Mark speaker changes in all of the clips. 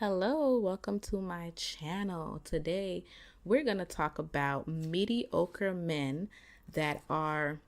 Speaker 1: Hello, welcome to my channel. Today, we're going to talk about mediocre men that are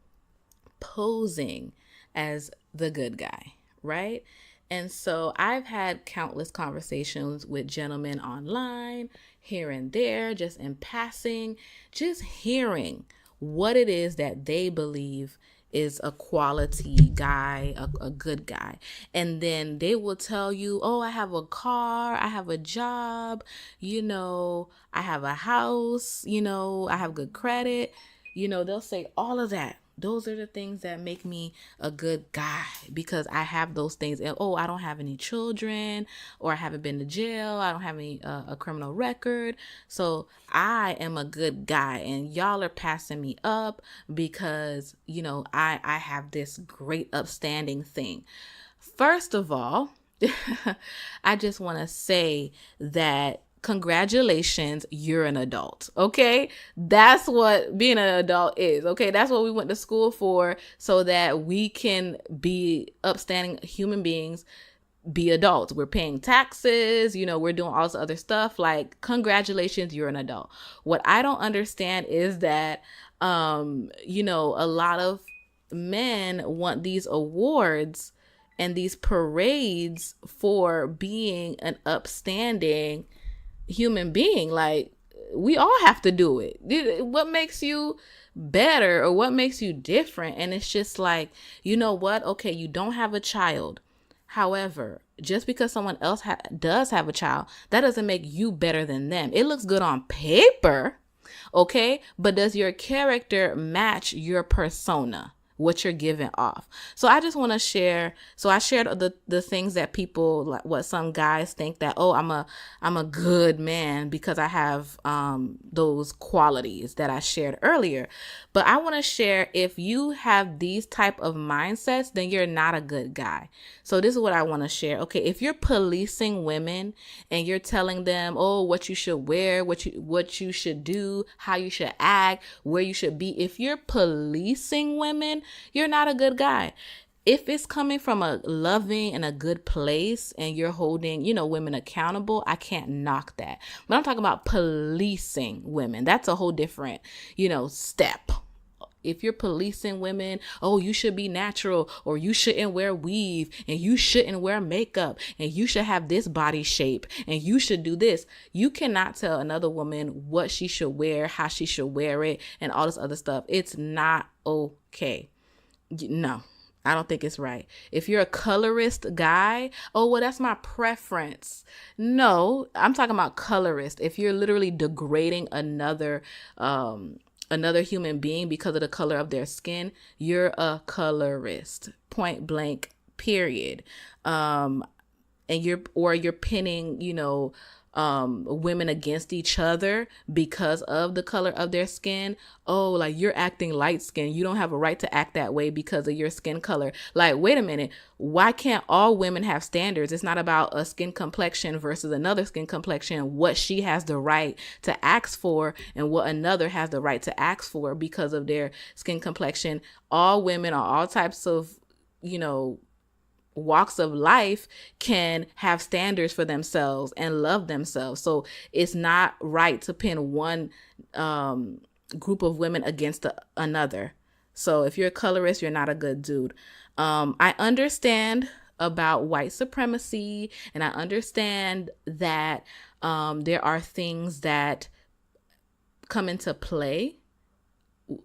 Speaker 1: posing as the good guy, right? And so I've had countless conversations with gentlemen online, here and there, just in passing, just hearing what it is that they believe is a quality guy, a good guy. And then they will tell you, oh, I have a car, I have a job, I have a house, I have good credit. They'll say all of that. Those are the things that make me a good guy because I have those things. And, oh, I don't have any children, or I haven't been to jail. I don't have any a criminal record. So I am a good guy, and y'all are passing me up because, I have this great upstanding thing. First of all, I just want to say that congratulations, you're an adult. Okay. That's what being an adult is. Okay. That's what we went to school for, so that we can be upstanding human beings, be adults. We're paying taxes, we're doing all this other stuff. Like, congratulations, you're an adult. What I don't understand is that, a lot of men want these awards and these parades for being an upstanding human being. Like, we all have to do it. What makes you better, or what makes you different? And it's just like, you know what? Okay, you don't have a child. However, just because someone else does have a child, that doesn't make you better than them. It looks good on paper, okay? But does your character match your persona? What you're giving off. So I just want to share. So I shared the things that people, like what some guys think, that, oh, I'm a good man because I have those qualities that I shared earlier. But I want to share, if you have these type of mindsets, then you're not a good guy. So this is what I want to share. Okay, if you're policing women and you're telling them, oh, what you should wear, what you should do, how you should act, where you should be, if you're policing women, you're not a good guy. If it's coming from a loving and a good place and you're holding, women accountable, I can't knock that. But I'm talking about policing women. That's a whole different, step. If you're policing women, oh, you should be natural, or you shouldn't wear weave, and you shouldn't wear makeup, and you should have this body shape, and you should do this. You cannot tell another woman what she should wear, how she should wear it, and all this other stuff. It's not okay. No, I don't think it's right. If you're a colorist guy, oh, well, that's my preference. No, I'm talking about colorist. If you're literally degrading another human being because of the color of their skin, you're a colorist. Point blank, period. And you're pinning, women against each other because of the color of their skin. Oh, like, you're acting light skin. You don't have a right to act that way because of your skin color. Like, wait a minute. Why can't all women have standards? It's not about a skin complexion versus another skin complexion, what she has the right to ask for and what another has the right to ask for because of their skin complexion. All women are all types of, walks of life can have standards for themselves and love themselves. So it's not right to pin one group of women against another. So if you're a colorist, you're not a good dude. I understand about white supremacy, and I understand that there are things that come into play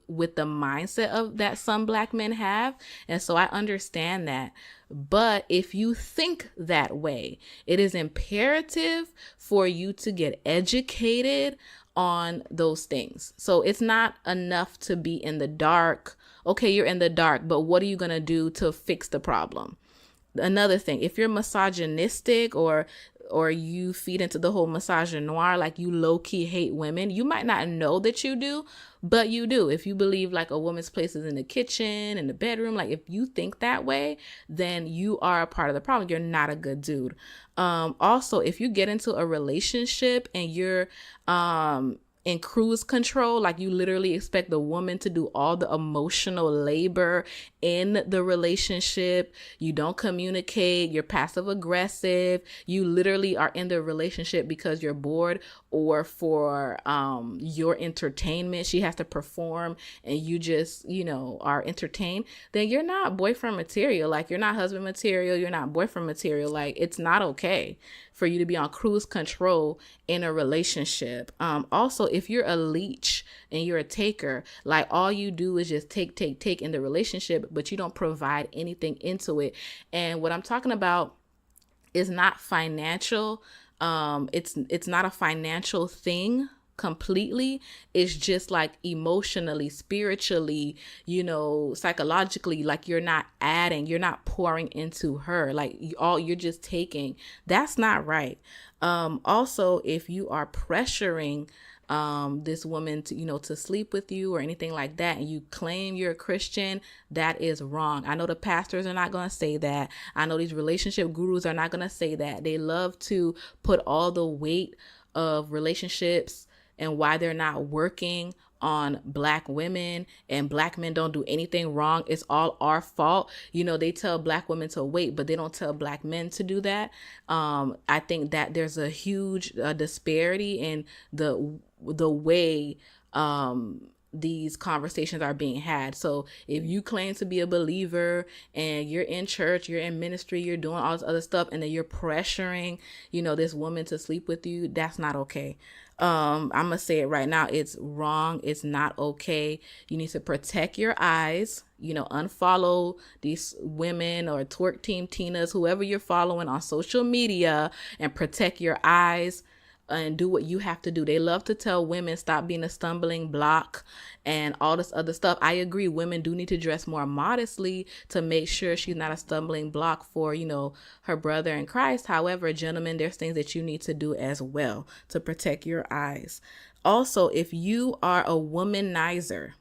Speaker 1: with the mindset of that some black men have. And so I understand that. But if you think that way, it is imperative for you to get educated on those things. So it's not enough to be in the dark. Okay, you're in the dark, but what are you going to do to fix the problem? Another thing, if you're misogynistic or you feed into the whole misogynoir, like you low-key hate women, you might not know that you do, but you do. If you believe like a woman's place is in the kitchen, in the bedroom, like if you think that way, then you are a part of the problem. You're not a good dude. Also, if you get into a relationship and you're in cruise control, like you literally expect the woman to do all the emotional labor in the relationship. You don't communicate, you're passive aggressive, you literally are in the relationship because you're bored or for your entertainment. She has to perform and you just, are entertained. Then you're not boyfriend material. Like, you're not husband material, you're not boyfriend material. Like, it's not okay for you to be on cruise control in a relationship. Also, if you're a leech and you're a taker, like all you do is just take in the relationship, but you don't provide anything into it. And what I'm talking about is not financial. It's not a financial thing completely. It's just like emotionally, spiritually, psychologically, like you're not pouring into her. Like you're just taking. That's not right. Also, if you are pressuring this woman to sleep with you or anything like that, and you claim you're a Christian, that is wrong. I know the pastors are not going to say that. I know these relationship gurus are not going to say that. They love to put all the weight of relationships and why they're not working on Black women, and Black men don't do anything wrong. It's all our fault. They tell Black women to wait, but they don't tell Black men to do that. I think that there's a huge disparity in the way these conversations are being had. So if you claim to be a believer and you're in church, you're in ministry, you're doing all this other stuff, and then you're pressuring, this woman to sleep with you, that's not okay. I'm gonna say it right now. It's wrong. It's not okay. You need to protect your eyes, unfollow these women or twerk team Tinas, whoever you're following on social media, and protect your eyes and do what you have to do. They love to tell women stop being a stumbling block and all this other stuff. I agree. Women do need to dress more modestly to make sure she's not a stumbling block for, her brother in Christ. However, gentlemen, there's things that you need to do as well to protect your eyes. Also, if you are a womanizer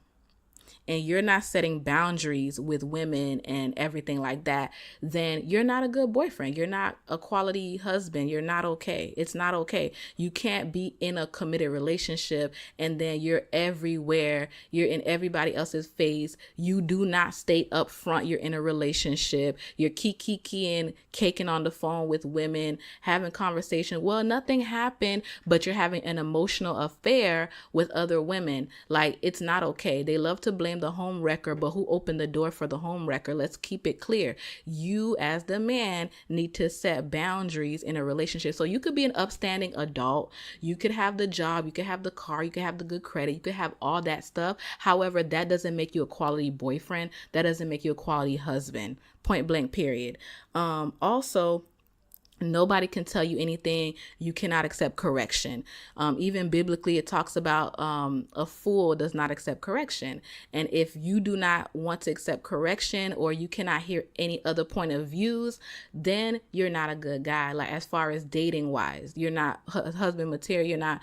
Speaker 1: and you're not setting boundaries with women and everything like that, then you're not a good boyfriend. You're not a quality husband. You're not okay. It's not okay. You can't be in a committed relationship and then you're everywhere. You're in everybody else's face. You do not stay up front. You're in a relationship. You're kikiing, caking on the phone with women, having conversation. Well, nothing happened, but you're having an emotional affair with other women. Like, it's not okay. They love to blame the home wrecker, but who opened the door for the home wrecker? Let's keep it clear. You as the man need to set boundaries in a relationship. So you could be an upstanding adult. You could have the job. You could have the car. You could have the good credit. You could have all that stuff. However, that doesn't make you a quality boyfriend. That doesn't make you a quality husband. Point blank, period. Also, nobody can tell you anything. You cannot accept correction. Even biblically, it talks about a fool does not accept correction. And if you do not want to accept correction, or you cannot hear any other point of views, then you're not a good guy. Like, as far as dating wise, you're not husband material. You're not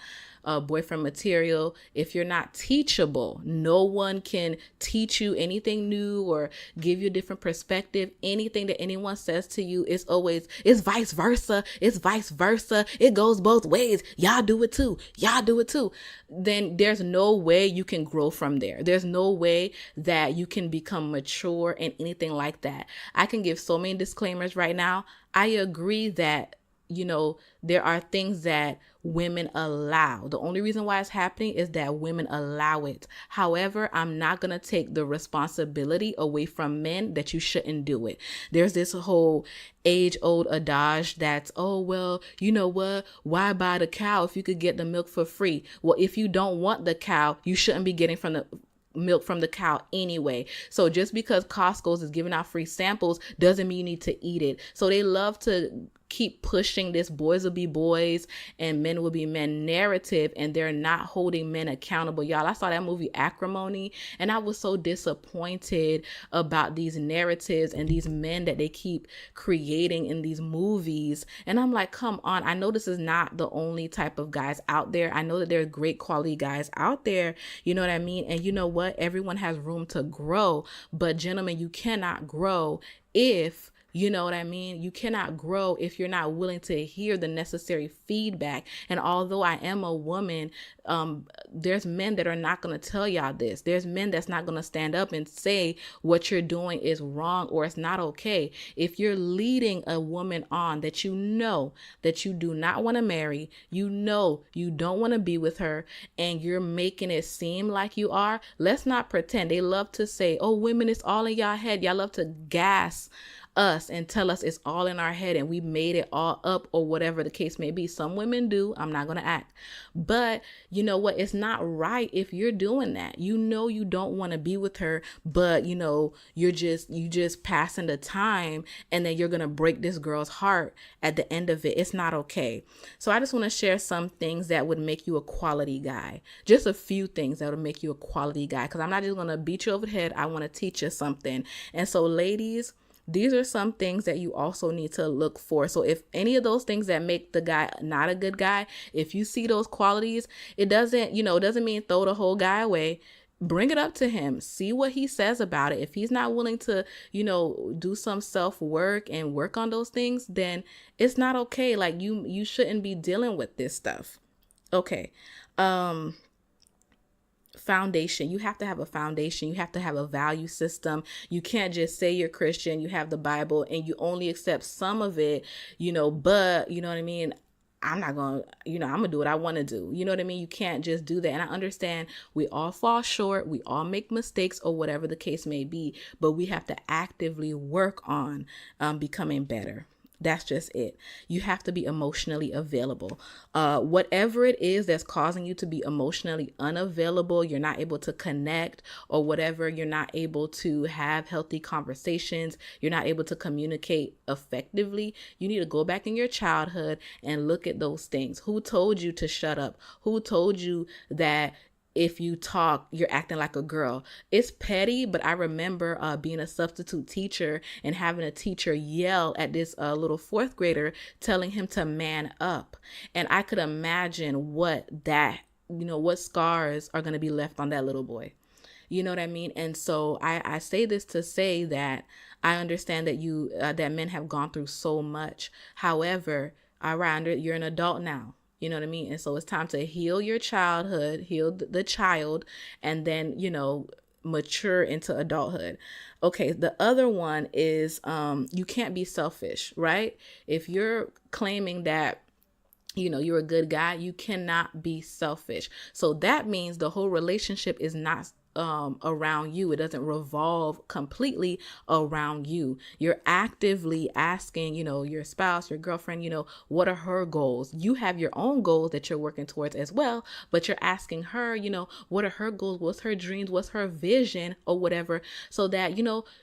Speaker 1: boyfriend material. If you're not teachable, no one can teach you anything new or give you a different perspective. Anything that anyone says to you is always, it's vice versa. It's vice versa. It goes both ways. Y'all do it too. Y'all do it too. Then there's no way you can grow from there. There's no way that you can become mature and anything like that. I can give so many disclaimers right now. I agree that there are things that women allow. The only reason why it's happening is that women allow it. However, I'm not going to take the responsibility away from men that you shouldn't do it. There's this whole age-old adage that's, oh, well, you know what? Why buy the cow if you could get the milk for free? Well, if you don't want the cow, you shouldn't be getting from the milk from the cow anyway. So just because Costco's is giving out free samples doesn't mean you need to eat it. So they love to keep pushing this boys will be boys and men will be men narrative, and they're not holding men accountable. Y'all, I saw that movie Acrimony, and I was so disappointed about these narratives and these men that they keep creating in these movies. And I'm like, come on. I know this is not the only type of guys out there. I know that there are great quality guys out there. You know what I mean? And you know what? Everyone has room to grow. But gentlemen, you cannot grow if You know what I mean? You cannot grow if you're not willing to hear the necessary feedback. And although I am a woman, there's men that are not going to tell y'all this. There's men that's not going to stand up and say what you're doing is wrong or it's not okay. If you're leading a woman on that you know that you do not want to marry, you know you don't want to be with her, and you're making it seem like you are, let's not pretend. They love to say, oh, women, it's all in y'all head. Y'all love to gas us and tell us it's all in our head and we made it all up or whatever the case may be. Some women do. I'm not going to act. But you know what? It's not right if you're doing that. You know you don't want to be with her, but you know you just passing the time, and then you're going to break this girl's heart at the end of it. It's not okay. So I just want to share some things that would make you a quality guy. Just a few things that would make you a quality guy, because I'm not just going to beat you over the head. I want to teach you something. And so ladies, these are some things that you also need to look for. So if any of those things that make the guy not a good guy, if you see those qualities, it doesn't mean throw the whole guy away. Bring it up to him. See what he says about it. If he's not willing to, do some self-work and work on those things, then it's not okay. Like you shouldn't be dealing with this stuff. Okay. Foundation. You have to have a foundation. You have to have a value system. You can't just say you're Christian, you have the Bible, and you only accept some of it, but you know what I mean? I'm not going to, I'm going to do what I want to do. You know what I mean? You can't just do that. And I understand we all fall short. We all make mistakes or whatever the case may be, but we have to actively work on becoming better. That's just it. You have to be emotionally available. Whatever it is that's causing you to be emotionally unavailable, you're not able to connect or whatever, you're not able to have healthy conversations, you're not able to communicate effectively, you need to go back in your childhood and look at those things. Who told you to shut up? Who told you that if you talk, you're acting like a girl? It's petty, but I remember being a substitute teacher and having a teacher yell at this little fourth grader, telling him to man up. And I could imagine what scars are going to be left on that little boy. You know what I mean? And so I say this to say that I understand that that men have gone through so much. However, you're an adult now. You know what I mean? And so it's time to heal your childhood, heal the child, and then, mature into adulthood. Okay, the other one is you can't be selfish, right? If you're claiming that you're a good guy, you cannot be selfish. So that means the whole relationship is not around you. It doesn't revolve completely around you. You're actively asking, your spouse, your girlfriend, what are her goals? You have your own goals that you're working towards as well, but you're asking her, what are her goals? What's her dreams? What's her vision or whatever, so that,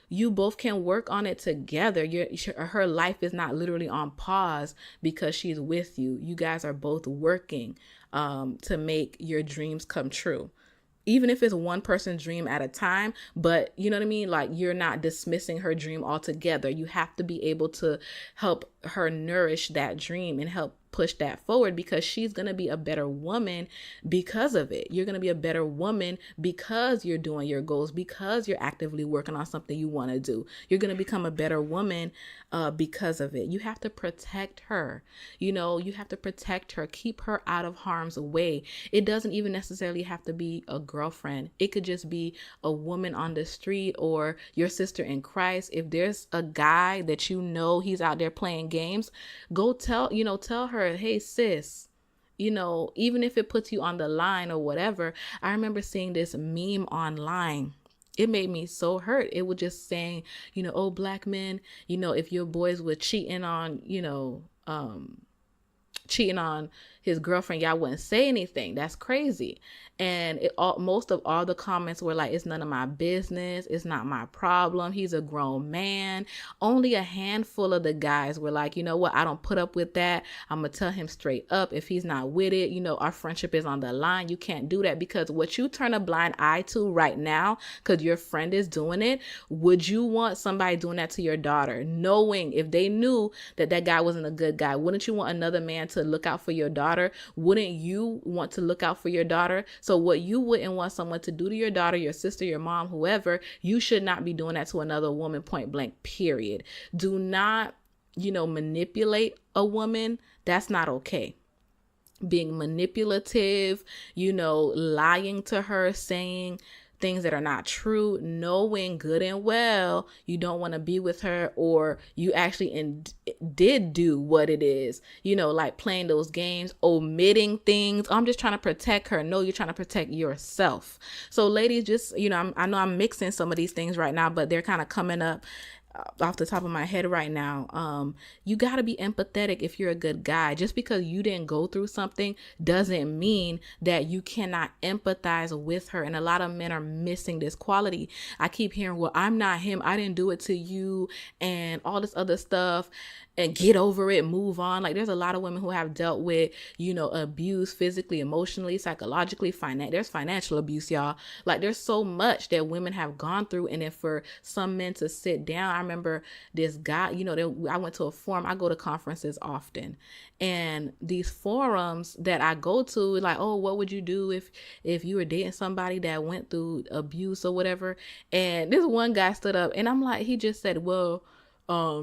Speaker 1: you both can work on it together. Her life is not literally on pause because she's with you. You guys are both working to make your dreams come true. Even if it's one person's dream at a time, but you know what I mean? Like, you're not dismissing her dream altogether. You have to be able to help her nourish that dream and help push that forward, because she's going to be a better woman because of it. You're going to be a better woman because you're doing your goals, because you're actively working on something you want to do. You're going to become a better woman because of it. You have to protect her. You have to protect her, keep her out of harm's way. It doesn't even necessarily have to be a girlfriend. It could just be a woman on the street or your sister in Christ. If there's a guy that he's out there playing games, go tell her, hey sis, even if it puts you on the line or whatever. I remember seeing this meme online. It made me so hurt. It was just saying, oh, black men, if your boys were cheating on his girlfriend, y'all wouldn't say anything. That's crazy. And most of all the comments were like, it's none of my business. It's not my problem. He's a grown man. Only a handful of the guys were like, you know what? I don't put up with that. I'm going to tell him straight up. If he's not with it, our friendship is on the line. You can't do that, because what you turn a blind eye to right now, because your friend is doing it, would you want somebody doing that to your daughter? Knowing, if they knew that guy wasn't a good guy, wouldn't you want another man to to look out for your daughter, wouldn't you want to look out for your daughter? So what you wouldn't want someone to do to your daughter, your sister, your mom, whoever, you should not be doing that to another woman, point blank, period. Do not, manipulate a woman. That's not okay. Being manipulative, lying to her, saying things that are not true, knowing good and well you don't want to be with her, or you actually did do what it is, like playing those games, omitting things. I'm just trying to protect her. No, you're trying to protect yourself. So ladies, just, I know I'm mixing some of these things right now, but they're kind of coming up off the top of my head right now. You got to be empathetic if you're a good guy. Just because you didn't go through something doesn't mean that you cannot empathize with her. And a lot of men are missing this quality. I keep hearing, well, I'm not him, I didn't do it to you, and all this other stuff, and get over it, move on. Like, there's a lot of women who have dealt with, abuse physically, emotionally, psychologically, there's financial abuse, y'all. Like, there's so much that women have gone through. And if for some men to sit down, I remember this guy, I went to a forum. I go to conferences often, and these forums that I go to, like, oh, what would you do if you were dating somebody that went through abuse or whatever? And this one guy stood up, and I'm like, he just said, well,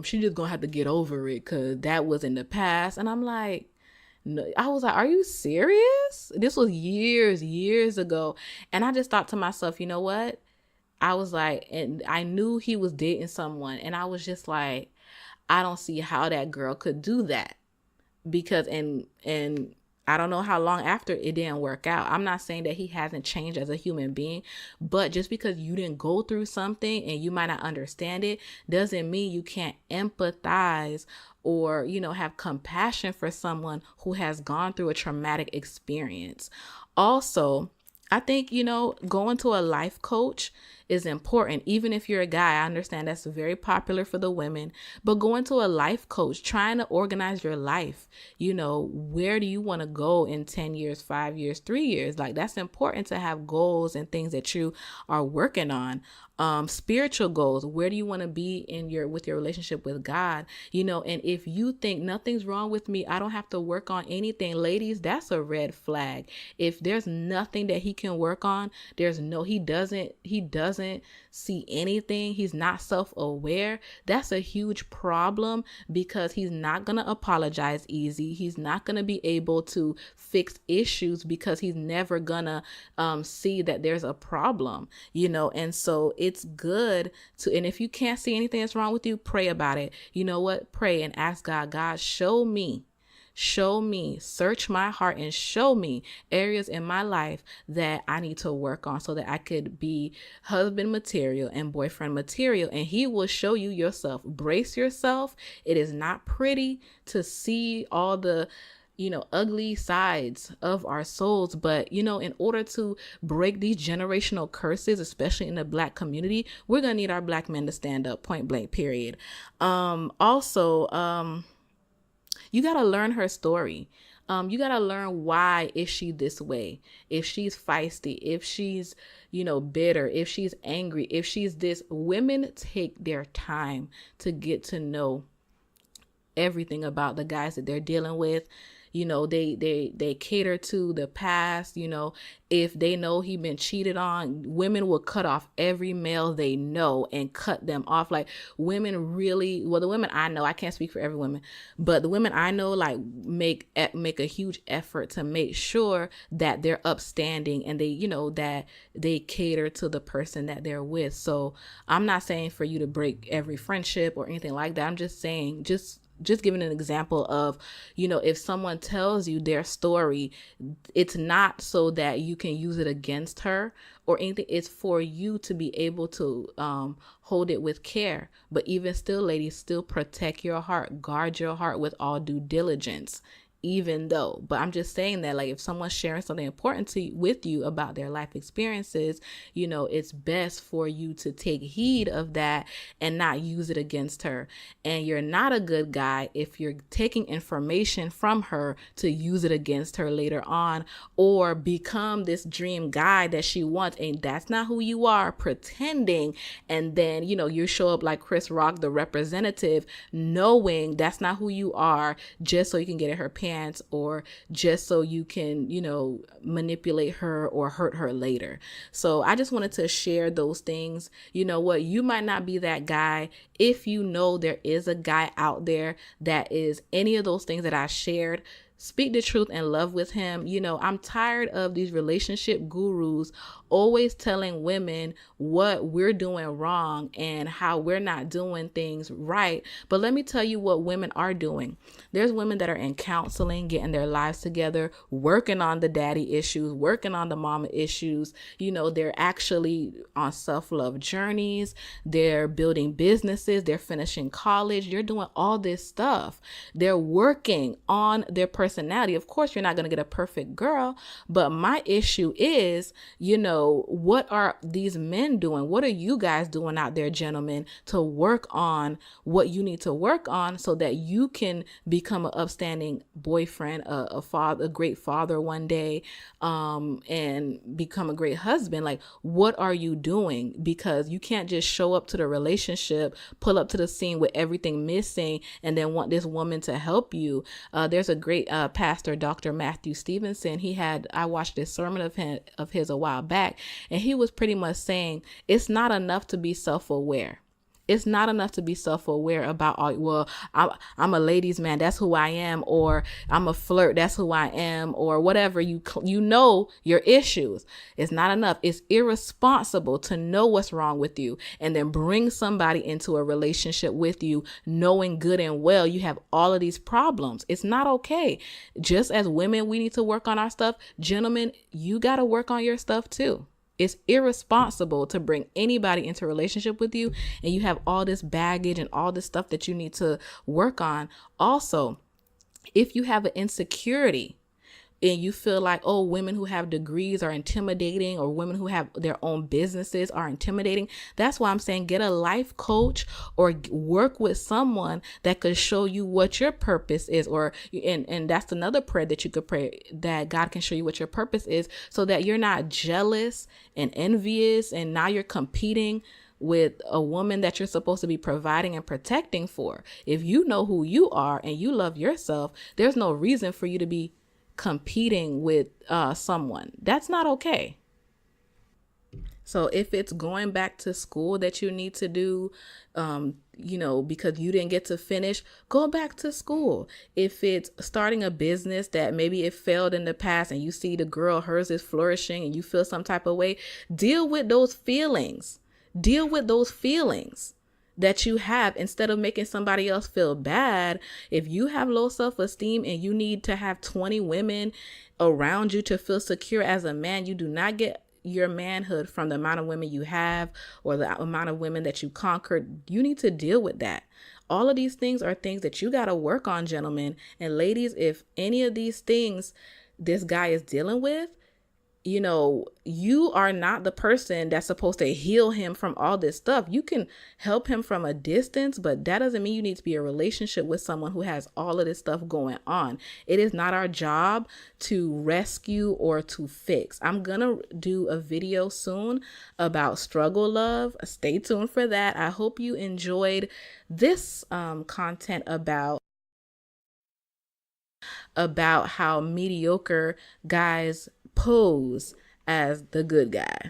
Speaker 1: she just gonna have to get over it because that was in the past. And I'm like, no, I was like, are you serious? This was years ago. And I just thought to myself, you know what? I was like, and I knew he was dating someone, and I was just like, I don't see how that girl could do that, because, and I don't know how long after it didn't work out. I'm not saying that he hasn't changed as a human being, but just because you didn't go through something and you might not understand it doesn't mean you can't empathize or, have compassion for someone who has gone through a traumatic experience. Also, I think, going to a life coach is important. Even if you're a guy, I understand that's very popular for the women, but going to a life coach, trying to organize your life, where do you want to go in 10 years, 5 years, 3 years? Like, that's important to have goals and things that you are working on. Spiritual goals. Where do you want to be with your relationship with God? And if you think nothing's wrong with me, I don't have to work on anything, ladies, that's a red flag. If there's nothing that he can work on, he doesn't see anything. He's not self-aware. That's a huge problem, because he's not going to apologize easy. He's not going to be able to fix issues, because he's never gonna see that there's a problem, and so it's good to, and if you can't see anything that's wrong with you, pray about it. You know what? Pray and ask God, show me, search my heart and show me areas in my life that I need to work on so that I could be husband material and boyfriend material. And he will show you yourself. Brace yourself. It is not pretty to see all the ugly sides of our souls. But, in order to break these generational curses, especially in the Black community, we're going to need our Black men to stand up, point blank, period. Also, you got to learn her story. You got to learn, why is she this way? If she's feisty, if she's, bitter, if she's angry, if she's this. Women take their time to get to know everything about the guys that they're dealing with. They cater to the past. If they know he been cheated on, women will cut off every male they know and cut them off. Like, women really, well, the women I know, I can't speak for every woman, but the women I know, like, make a huge effort to make sure that they're upstanding, and they, that they cater to the person that they're with. So I'm not saying for you to break every friendship or anything like that. I'm just saying, just giving an example of, if someone tells you their story, it's not so that you can use it against her or anything. It's for you to be able to hold it with care. But even still, ladies, still protect your heart, guard your heart with all due diligence. But I'm just saying that, like, if someone's sharing something important with you about their life experiences, it's best for you to take heed of that and not use it against her. And you're not a good guy if you're taking information from her to use it against her later on, or become this dream guy that she wants, and that's not who you are, pretending. And then, you show up like Chris Rock, the representative, knowing that's not who you are, just so you can get in her pants pants or just so you can, manipulate her or hurt her later. So I just wanted to share those things. You know what? You might not be that guy. If you know there is a guy out there that is any of those things that I shared, speak the truth and love with him. I'm tired of these relationship gurus always telling women what we're doing wrong and how we're not doing things right. But let me tell you what women are doing. There's women that are in counseling, getting their lives together, working on the daddy issues, working on the mama issues. They're actually on self-love journeys. They're building businesses. They're finishing college. They're doing all this stuff. They're working on their personality. Of course, you're not going to get a perfect girl, but my issue is, what are these men doing? What are you guys doing out there, gentlemen, to work on what you need to work on so that you can become an upstanding boyfriend, a father, a great father one day, and become a great husband? Like, what are you doing? Because you can't just show up to the relationship, pull up to the scene with everything missing, and then want this woman to help you. There's a great pastor, Dr. Matthew Stevenson. I watched this sermon of his a while back, and he was pretty much saying it's not enough to be self-aware. It's not enough to be self-aware about, I'm a ladies' man, that's who I am, or I'm a flirt, that's who I am, or whatever. You know your issues. It's not enough. It's irresponsible to know what's wrong with you and then bring somebody into a relationship with you knowing good and well you have all of these problems. It's not okay. Just as women, we need to work on our stuff. Gentlemen, you got to work on your stuff too. It's irresponsible to bring anybody into a relationship with you and you have all this baggage and all this stuff that you need to work on. Also, if you have an insecurity and you feel like, women who have degrees are intimidating, or women who have their own businesses are intimidating, that's why I'm saying get a life coach or work with someone that could show you what your purpose is, and that's another prayer that you could pray, that God can show you what your purpose is so that you're not jealous and envious and now you're competing with a woman that you're supposed to be providing and protecting for. If you know who you are and you love yourself, there's no reason for you to be competing with someone. That's not okay. So if it's going back to school that you need to do, because you didn't get to finish, go back to school. If it's starting a business that maybe it failed in the past and you see the girl, hers is flourishing and you feel some type of way, deal with those feelings. Deal with those feelings that you have instead of making somebody else feel bad. If you have low self-esteem and you need to have 20 women around you to feel secure as a man, you do not get your manhood from the amount of women you have or the amount of women that you conquered. You need to deal with that. All of these things are things that you got to work on, gentlemen. And ladies, if any of these things this guy is dealing with, you are not the person that's supposed to heal him from all this stuff. You can help him from a distance, but that doesn't mean you need to be in a relationship with someone who has all of this stuff going on. It is not our job to rescue or to fix. I'm going to do a video soon about struggle love. Stay tuned for that. I hope you enjoyed this content about how mediocre guys pose as the good guy.